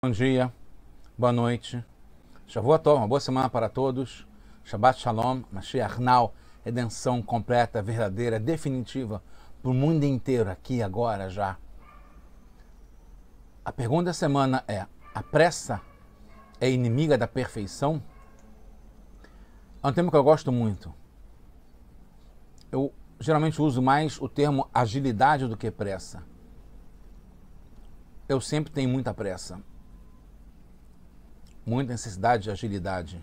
Bom dia, boa noite, Shavua Tov, uma boa semana para todos, Shabbat Shalom, Mashiach Now, redenção completa, verdadeira, definitiva, para o mundo inteiro, aqui, agora, já. A pergunta da semana é, a pressa é inimiga da perfeição? É um termo que eu gosto muito. Eu geralmente uso mais o termo agilidade do que pressa. Eu sempre tenho muita pressa. Muita necessidade de agilidade.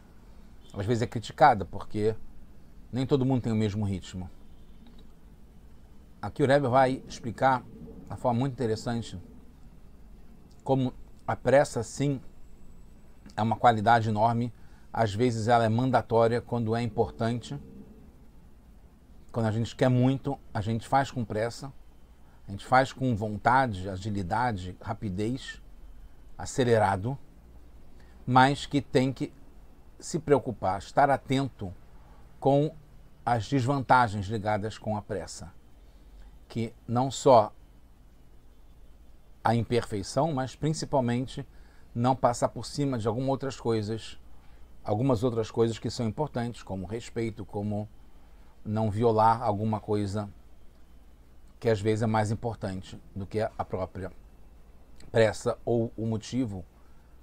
Às vezes é criticada porque nem todo mundo tem o mesmo ritmo. Aqui o Rebbe vai explicar de uma forma muito interessante como a pressa, sim, é uma qualidade enorme. Às vezes ela é mandatória quando é importante. Quando a gente quer muito, a gente faz com pressa. A gente faz com vontade, agilidade, rapidez, acelerado. Mas que tem que se preocupar, estar atento com as desvantagens ligadas com a pressa. Que não só a imperfeição, mas principalmente não passar por cima de algumas outras coisas que são importantes, como respeito, como não violar alguma coisa que às vezes é mais importante do que a própria pressa ou o motivo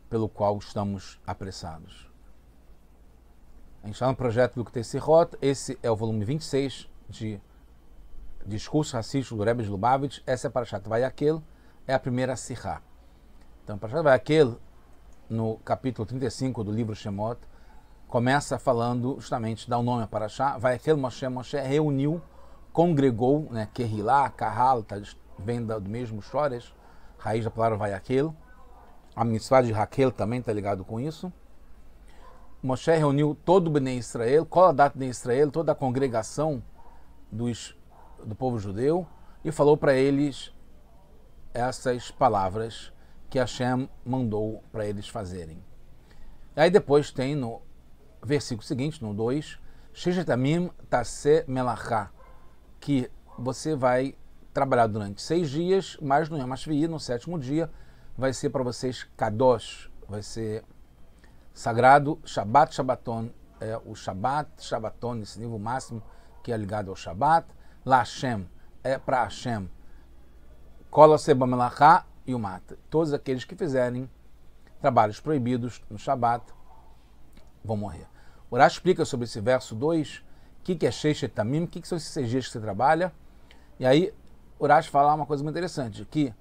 pelo qual estamos apressados. A gente está no projeto Likutei Sirot, esse é o volume 26 de Discurso Racístico do Rebbe de Lubavitch, essa é a Parashat Vayakhel, é a primeira Sirá. Então, a Parashat Vayakhel, no capítulo 35 do livro Shemot, começa falando justamente, dá o nome a Parashat, Vayakhel Moshe reuniu, congregou, né, Kehilá, Kahal, vem do mesmo Shores, raiz da palavra Vayakhel. A mitzvah de Raquel também está ligado com isso. Moshe reuniu todo o Bnei Israel, Koladat Bnei Israel, toda a congregação do povo judeu, e falou para eles essas palavras que Hashem mandou para eles fazerem. Aí depois tem no versículo seguinte, no 2, Shechetamim Taseh Melachá, que você vai trabalhar durante 6 dias, mas no Yom HaShvi'i, no 7º dia, vai ser para vocês Kadosh, vai ser sagrado, Shabbat, Shabbaton, o Shabbat, Shabbaton, esse nível máximo que é ligado ao Shabbat, La Hashem, é para Hashem, Kol Seba Melachá e o Mata. Todos aqueles que fizerem trabalhos proibidos no Shabbat vão morrer. O Urash explica sobre esse verso 2, o que é Sheishet Tamim, o que são esses 6 dias que você trabalha, e aí o Urash fala uma coisa muito interessante, que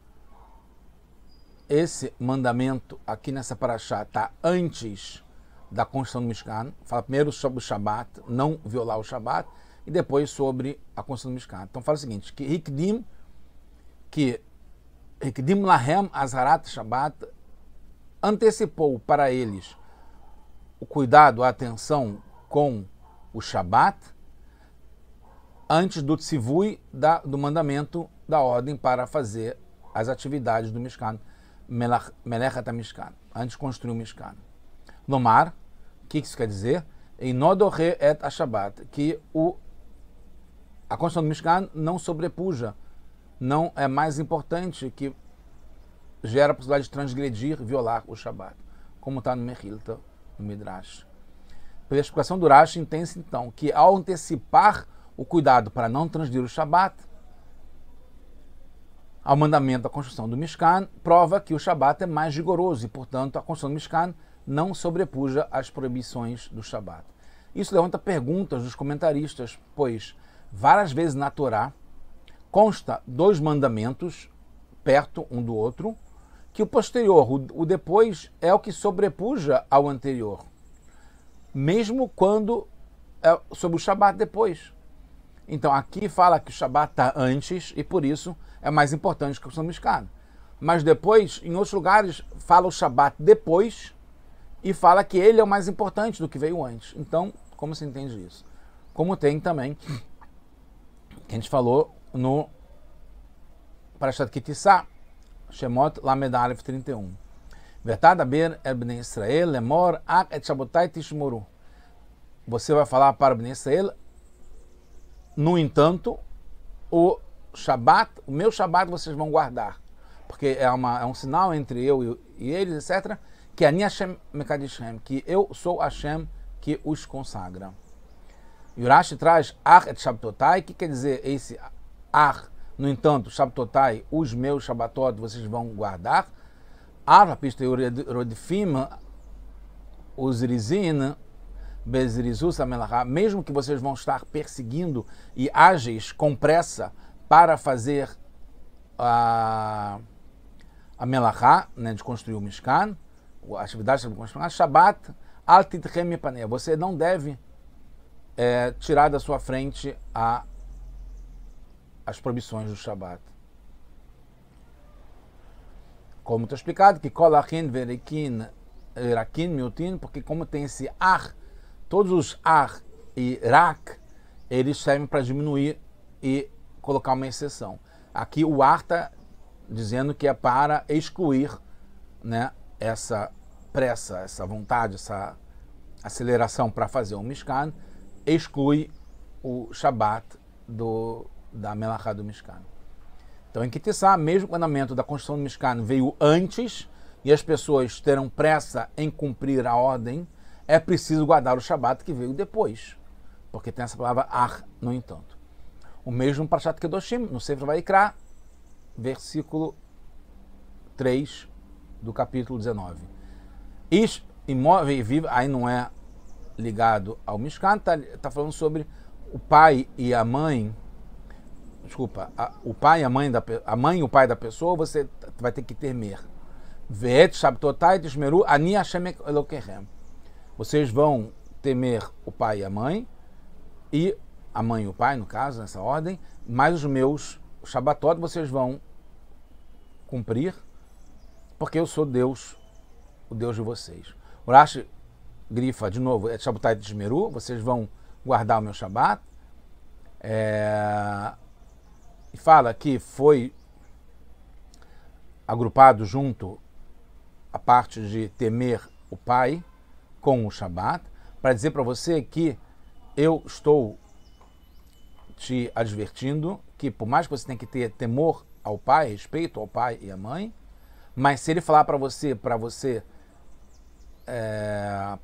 esse mandamento aqui nessa parashá está antes da construção do Mishkan. Fala primeiro sobre o Shabat, não violar o Shabat, e depois sobre a construção do Mishkan. Então fala o seguinte, que Hikdim Lahem Azharat Shabat antecipou para eles o cuidado, a atenção com o Shabat antes do tzivui, do mandamento da ordem para fazer as atividades do Mishkan. Melechat HaMishkan, antes de construir o Mishkan. Lomar, o que isso quer dizer? Inodohe et HaShabbat, que a construção do Mishkan não sobrepuja, não é mais importante, que gera a possibilidade de transgredir, violar o Shabbat, como está no Mechilta, no Midrash. Pela explicação do Rashi, entende-se então que ao antecipar o cuidado para não transgredir o Shabbat, ao mandamento da construção do Mishkan, prova que o Shabat é mais rigoroso e, portanto, a construção do Mishkan não sobrepuja as proibições do Shabat. Isso levanta perguntas dos comentaristas, pois várias vezes na Torá consta 2 mandamentos perto um do outro, que o posterior, o depois, é o que sobrepuja ao anterior, mesmo quando é sobre o Shabat depois. Então aqui fala que o Shabat está antes e por isso é mais importante que o São Mishkan. Mas depois, em outros lugares, fala o Shabat depois e fala que ele é o mais importante do que veio antes. Então, como se entende isso? Como tem também, que a gente falou no Parashat Ki Tisa, Shemot Lamed Aleph 31. Vetad aber el Bnei Israel lemor ak et Shabotai tishmoru. Você vai falar para o Bnei Israel, no entanto, o meu Shabat vocês vão guardar. porque é um sinal entre eu e eles, etc., que Ani Hashem Mekadishem, que eu sou Hashem que os consagra. E Urashi traz Ar et Shabtotai, que quer dizer esse Ar, no entanto, Shabtotai, os meus Shabbatot vocês vão guardar. Ar, pista Rodifim, os Rizin, Bezirizus Amelachá, mesmo que vocês vão estar perseguindo e ágeis com pressa para fazer a Melachá, né, de construir o Mishkan, a atividade de construir Shabbat, Al Titchem Mipaneh. Você não deve tirar da sua frente as proibições do Shabbat. Como está explicado, que Kol Achin Verekin Rakin Miutin, porque como tem esse ar, todos os ar e rak, eles servem para diminuir e colocar uma exceção. Aqui o ar está dizendo que é para excluir, né, essa pressa, essa vontade, essa aceleração para fazer o Mishkan, exclui o Shabbat da Melachá do Mishkan. Então, em Kitissá, mesmo o andamento da construção do Mishkan veio antes e as pessoas terão pressa em cumprir a ordem, é preciso guardar o Shabbat que veio depois, porque tem essa palavra Ar, no entanto. O mesmo Parashat Kedoshim, no Sefer Vaikra, versículo 3 do capítulo 19. Ish, imóvel e vivo, aí não é ligado ao Mishkan, está falando sobre o pai e a mãe, desculpa, o pai e a mãe e o pai da pessoa, você vai ter que temer. Ve'et Shabtotai Tishmeru Ani Hashem Elokechem. Vocês vão temer o pai e a mãe e o pai, no caso, nessa ordem, mas os meus Shabbatot vocês vão cumprir, porque eu sou Deus, o Deus de vocês. O Rashi grifa de novo, é Shabbatai Tishmeru, vocês vão guardar o meu Shabbat, e fala que foi agrupado junto a parte de temer o pai com o Shabbat, para dizer para você que eu estou te advertindo que por mais que você tenha que ter temor ao pai, respeito ao pai e à mãe, mas se ele falar para você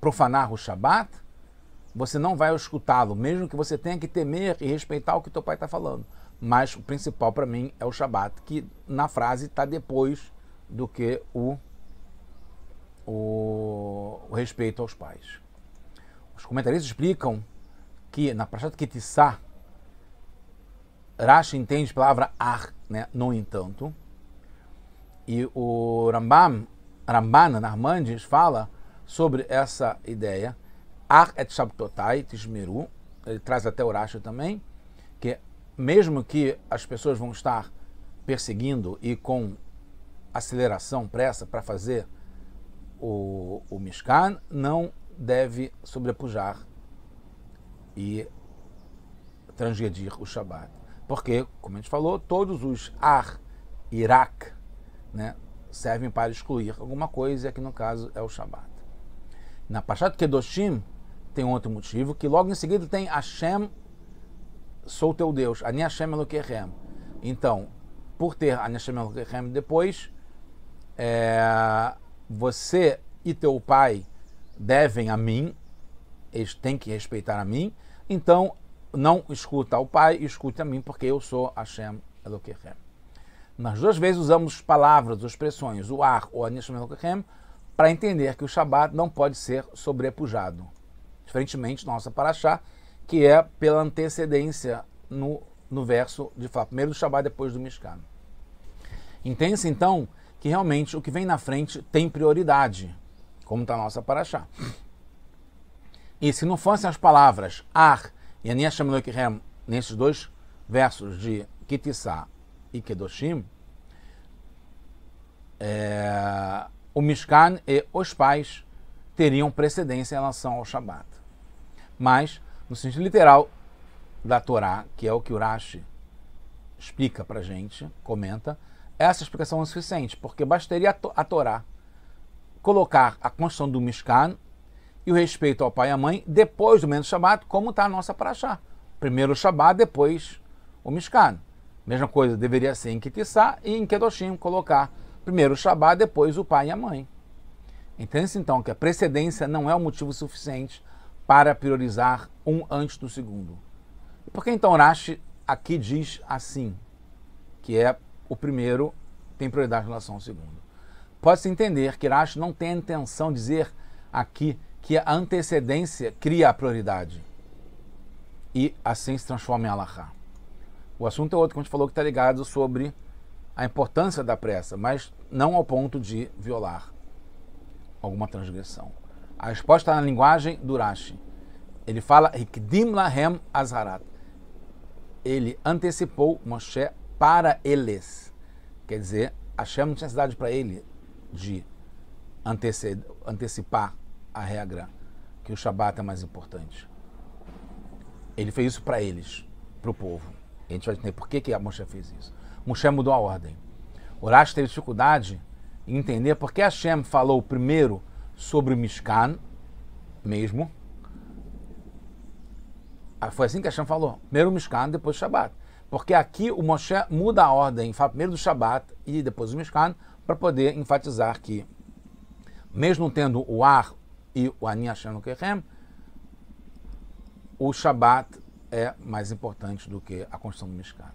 profanar o Shabbat, você não vai escutá-lo, mesmo que você tenha que temer e respeitar o que teu pai está falando. Mas o principal para mim é o Shabbat, que na frase está depois do que o respeito aos pais. Os comentaristas explicam que na Parashat Kitissá, Rashi entende a palavra ar, né, no entanto, e o Ramban Narmandes fala sobre essa ideia, ar et Shabtotai Tishmeru, ele traz até o Rashi também, que mesmo que as pessoas vão estar perseguindo e com aceleração, pressa para fazer o Mishkan, não deve sobrepujar e transgredir o Shabbat. Porque, como a gente falou, todos os ar e rak, né, servem para excluir alguma coisa, e aqui no caso é o Shabbat. Na Parashat Kedoshim tem outro motivo, que logo em seguida tem Hashem, sou teu Deus, Ani Hashem Elokechem. Então, por ter Ani Hashem Elokechem depois, você e teu pai devem a mim, eles têm que respeitar a mim, então não escuta ao pai, escute a mim, porque eu sou Hashem Elokechem. Nas duas vezes usamos palavras, expressões, o ar ou Ani Hashem Elokechem, para entender que o Shabbat não pode ser sobrepujado. Diferentemente da nossa Parashá, que é pela antecedência no verso de falar primeiro do Shabbat, depois do Mishkan. Entende-se então que realmente o que vem na frente tem prioridade, como está a nossa Parashá. E se não fossem as palavras Ar e Ani Hashem Elokechem nesses dois versos de Kitissá e Kedoshim, o Mishkan e os pais teriam precedência em relação ao Shabbat. Mas, no sentido literal da Torá, que é o que o Rashi explica para a gente, comenta, essa explicação é suficiente, porque bastaria a Torá colocar a construção do Mishkan e o respeito ao pai e à mãe depois do momento do Shabbat, como está a nossa Parashá. Primeiro o Shabbat, depois o Mishkan. Mesma coisa, deveria ser em Kitissá e em Kedoshim, colocar primeiro o Shabbat, depois o pai e a mãe. Entende-se então que a precedência não é o motivo suficiente para priorizar um antes do segundo. Por que então Rashi aqui diz assim, que é o primeiro tem prioridade em relação ao segundo? Pode-se entender que Rashi não tem a intenção de dizer aqui que a antecedência cria a prioridade e assim se transforma em alahá. O assunto é outro, que a gente falou, que está ligado sobre a importância da pressa, mas não ao ponto de violar alguma transgressão. A resposta está na linguagem do Rashi. Ele fala Hikdim lahem azharat. Ele antecipou Moshe para eles. Quer dizer, Hashem não tinha necessidade para ele de antecipar a regra que o Shabat é mais importante. Ele fez isso para eles, para o povo. A gente vai entender por que a Moshe fez isso. Moshe mudou a ordem. O Rashi teve dificuldade em entender por que Hashem falou primeiro sobre o Mishkan mesmo. Foi assim que Hashem falou. Primeiro o Mishkan, depois o Shabat. Porque aqui o Moshe muda a ordem, fala primeiro do Shabat e depois o Mishkan, para poder enfatizar que, mesmo tendo o Ar e o Ani Hashem Elokeichem, o Shabat é mais importante do que a construção do Mishkan.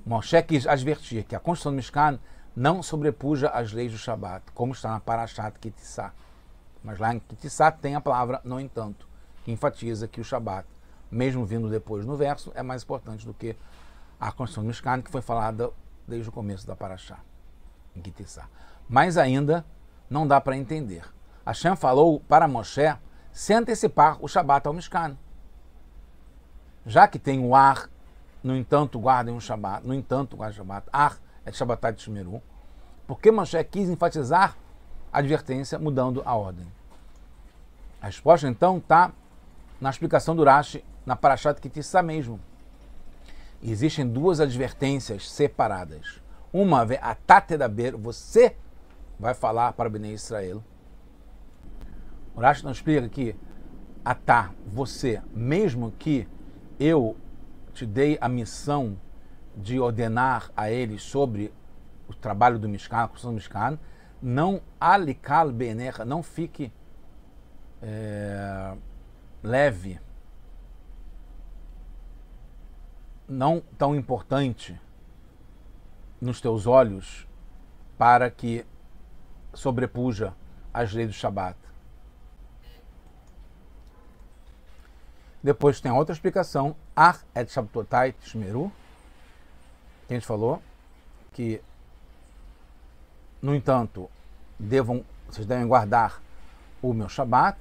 Moshe quis advertir que a construção do Mishkan não sobrepuja as leis do Shabat, como está na Parashat Kitissá. Mas lá em Kitissá tem a palavra no entanto, que enfatiza que o Shabat, mesmo vindo depois no verso, é mais importante do que a construção do Mishkan, que foi falada desde o começo da Parashá, em Kitissá. Mas ainda não dá para entender. Hashem falou para Moshe se antecipar o Shabat ao Mishkan. Já que tem o Ar, no entanto, guardem o Shabat, no entanto, guardem o Shabat, Ar é de Shabbatai de Shmeru, porque Moshe quis enfatizar a advertência mudando a ordem. A resposta, então, está na explicação do Rashi, na Parashat Kitissá mesmo. Existem duas advertências separadas. Uma é a Tatedaber, você vai falar para Bnei Israel. O Rashi não explica que Atá, você, mesmo que eu te dei a missão de ordenar a eles sobre o trabalho do Mishkan, a construção do Mishkan, não alikal benecha, não fique leve, não tão importante nos teus olhos para que sobrepuja as leis do Shabat. Depois tem outra explicação, Ar et Shabtotai Tishmeru, que a gente falou, que, no entanto, vocês devem guardar o meu Shabat.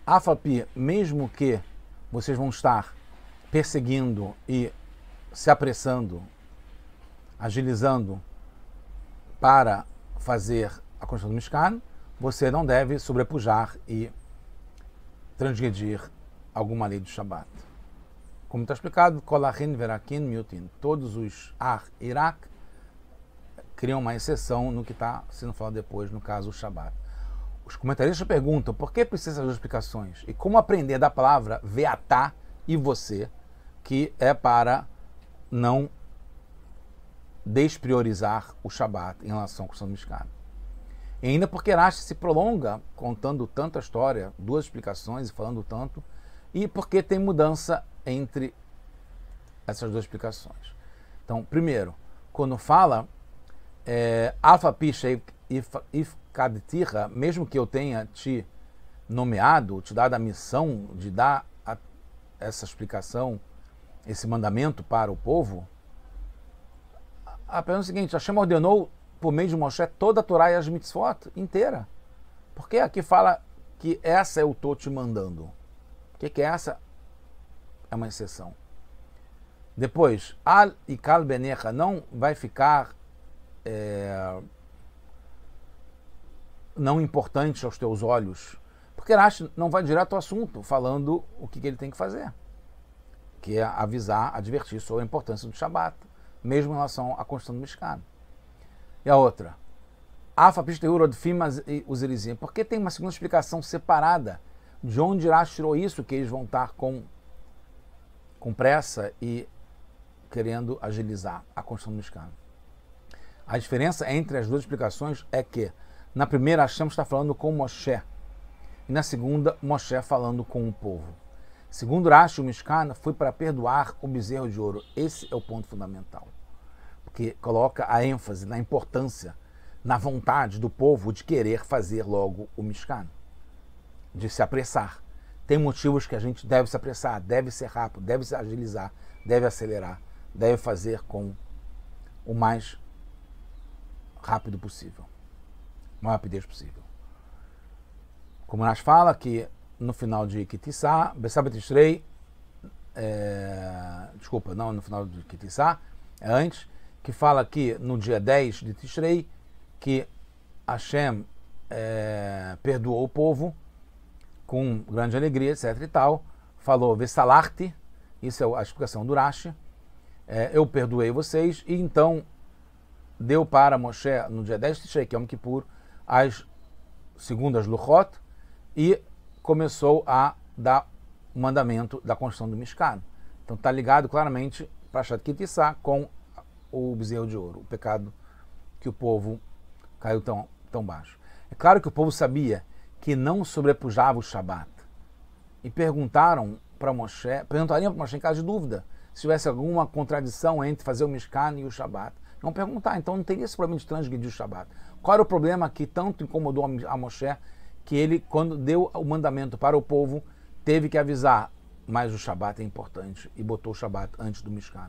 Afapi, mesmo que vocês vão estar perseguindo e se apressando, agilizando para fazer a construção do Mishkan, você não deve sobrepujar e transgredir alguma lei do Shabat. Como está explicado, Kolachin, Verakin, Miutin, todos os Ar e Irak criam uma exceção no que está sendo falado depois, no caso o Shabat. Os comentaristas perguntam por que precisa essas duas explicações e como aprender da palavra Veatá e você, que é para não despriorizar o Shabat em relação à construção do Mishkan. E ainda porque Rashi se prolonga contando tanto a história, duas explicações e falando tanto, e porque tem mudança entre essas duas explicações. Então, primeiro, quando fala Alfa Pisha if Kadtira, mesmo que eu tenha te nomeado, te dado a missão de dar essa explicação, esse mandamento para o povo, a pergunta é a seguinte: Hashem ordenou por meio de Moshe toda a Torá e as mitzvot inteira. Porque aqui fala que essa eu estou te mandando. O que é essa? É uma exceção. Depois, Al e Kal Benecha não vai ficar não importante aos teus olhos, porque Rashi não vai direto ao assunto, falando o que ele tem que fazer, que é avisar, advertir sobre a importância do Shabat, mesmo em relação à construção do Mishkan. E a outra, Afa Pisteur Odfim os Elizim, porque tem uma segunda explicação separada de onde Rashi tirou isso, que eles vão estar com pressa e querendo agilizar a construção do Mishkan. A diferença entre as duas explicações é que, na primeira, Hashem está falando com Moshe, e na segunda, Moshe falando com o povo. Segundo Rashi, o Mishkan foi para perdoar o bezerro de ouro. Esse é o ponto fundamental, porque coloca a ênfase na importância, na vontade do povo de querer fazer logo o Mishkan, de se apressar. Tem motivos que a gente deve se apressar, deve ser rápido, deve se agilizar, deve acelerar, deve fazer com o mais rápido possível, a maior rapidez possível. Como nós fala que no final de Kitissá, Bessá Betishrei, desculpa, não no final de Kitissá, é antes, que fala que no dia 10 de Tishrei, que Hashem perdoou o povo com grande alegria, etc e tal, falou, Vessalachti, isso é a explicação do Rashi, eu perdoei vocês, e então deu para Moshe, no dia 10 de Tishrei, que é Yom Kippur, as segundas Luchot, e começou a dar o mandamento da construção do Mishkan. Então está ligado claramente para Shat Kitissá com o bezerro de ouro, o pecado que o povo caiu tão baixo. É claro que o povo sabia que não sobrepujava o Shabat. E perguntariam para Moshe em caso de dúvida, se tivesse alguma contradição entre fazer o Mishkan e o Shabat. Não perguntar, então não teria esse problema de transgredir o Shabat. Qual era o problema que tanto incomodou a Moshe, que ele, quando deu o mandamento para o povo, teve que avisar, mas o Shabat é importante, e botou o Shabat antes do Mishkan.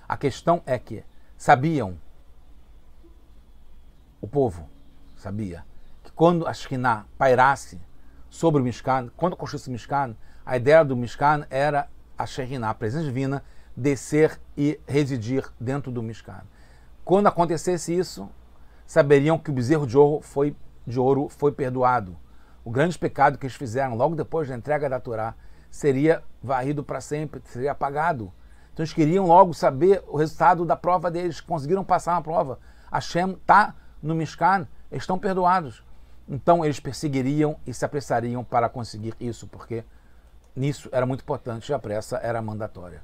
A questão é que o povo sabia, que quando a Shekhinah pairasse sobre o Mishkan, quando construísse o Mishkan, a ideia do Mishkan era a Shekhinah, a presença divina, descer e residir dentro do Mishkan. Quando acontecesse isso, saberiam que o bezerro de ouro foi perdoado. O grande pecado que eles fizeram logo depois da entrega da Torá seria varrido para sempre, seria apagado. Então eles queriam logo saber o resultado da prova deles, conseguiram passar na prova. Hashem está no Mishkan, eles estão perdoados. Então eles perseguiriam e se apressariam para conseguir isso, porque nisso era muito importante e a pressa era mandatória.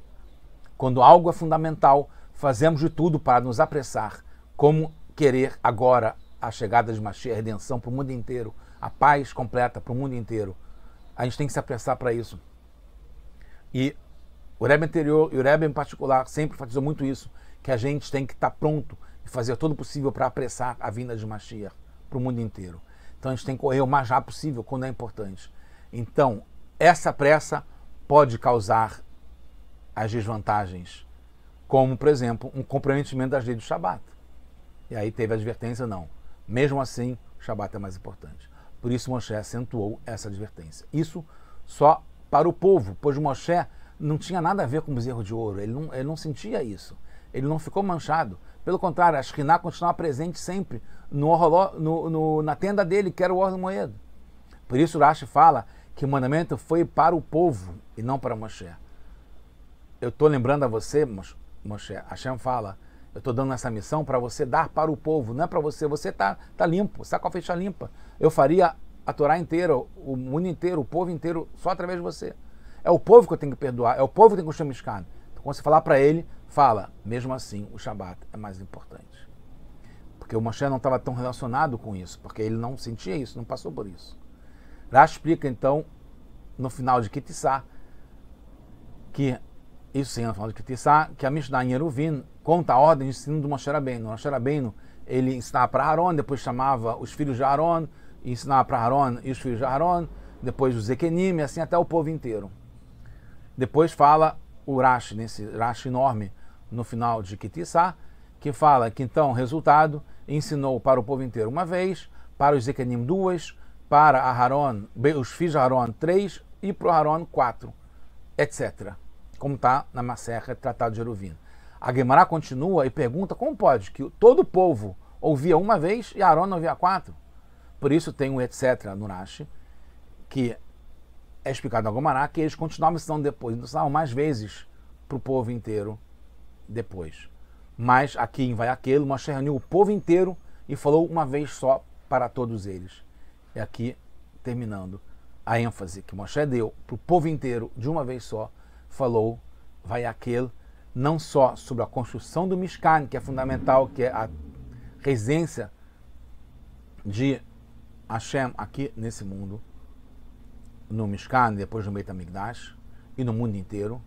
Quando algo é fundamental, fazemos de tudo para nos apressar, como querer agora a chegada de Mashiach, a redenção para o mundo inteiro, a paz completa para o mundo inteiro. A gente tem que se apressar para isso. E o Rebbe anterior, e o Rebbe em particular, sempre enfatizou muito isso, que a gente tem que estar pronto e fazer todo o possível para apressar a vinda de Mashiach para o mundo inteiro. Então a gente tem que correr o mais rápido possível quando é importante. Então, essa pressa pode causar as desvantagens, como, por exemplo, um comprometimento das leis do Shabat. E aí teve a advertência, não. Mesmo assim, o Shabat é mais importante. Por isso Moshe acentuou essa advertência. Isso só para o povo, pois Moshe não tinha nada a ver com o bezerro de ouro. Ele não sentia isso. Ele não ficou manchado. Pelo contrário, a Shekhinah continuava presente sempre na tenda dele, que era o Or Moed. Por isso Rashi fala que o mandamento foi para o povo e não para Moshe. Eu estou lembrando a você, Moshe, Hashem fala, eu estou dando essa missão para você dar para o povo, não é para você. Você está limpo, você está com a ficha limpa. Eu faria a Torá inteira, o mundo inteiro, o povo inteiro, só através de você. É o povo que eu tenho que perdoar, é o povo que tem que construir o Mishkan. Então, quando você falar para ele, fala, mesmo assim, o Shabat é mais importante. Porque o Moshe não estava tão relacionado com isso, porque ele não sentia isso, não passou por isso. Rashi explica, então, no final de Kitissá, que, isso sim, no final de Kitissá, que a Mishnah em Eruvin conta a ordem de ensino do Moshe Rabbeinu. O Moshe Rabbeinu, ele ensinava para Aaron, depois chamava os filhos de Aaron, e ensinava para Aaron e os filhos de Aaron, depois os Zekenim, e assim até o povo inteiro. Depois fala o Rashi, nesse Rashi enorme, no final de Kitissá, que fala que então, resultado, ensinou para o povo inteiro uma vez, para os Zekenim duas, para Aaron, os filhos de Aaron 3 e para o Aaron 4, etc. Como está na Maserhet, Tratado de Eruvin. A Gemara continua e pergunta como pode que todo o povo ouvia uma vez e Aaron ouvia 4. Por isso tem um etc. no Rashi, que é explicado na Gemara, que eles continuavam ensinando depois, ensinavam mais vezes para o povo inteiro depois. Mas aqui em Vaiaquel, Moshe reuniu o povo inteiro e falou uma vez só para todos eles. E aqui, terminando, a ênfase que Moshe deu para o povo inteiro de uma vez só, falou Vaiaquel não só sobre a construção do Mishkan, que é fundamental, que é a residência de Hashem aqui nesse mundo, no Mishkan, depois no Beit HaMikdash, e no mundo inteiro,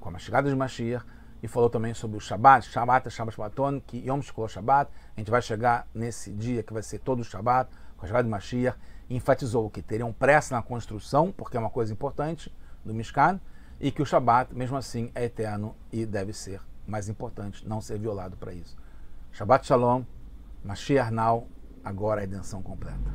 com a chegada de Mashiach, e falou também sobre o Shabbat, Shabbat Shabbaton, que Yom Shkol Shabbat, a gente vai chegar nesse dia que vai ser todo o Shabbat, com a chegada de Mashiach, e enfatizou que teriam pressa na construção, porque é uma coisa importante do Mishkan, e que o Shabbat, mesmo assim, é eterno e deve ser mais importante, não ser violado para isso. Shabbat Shalom, Mashiach Now, agora a redenção completa.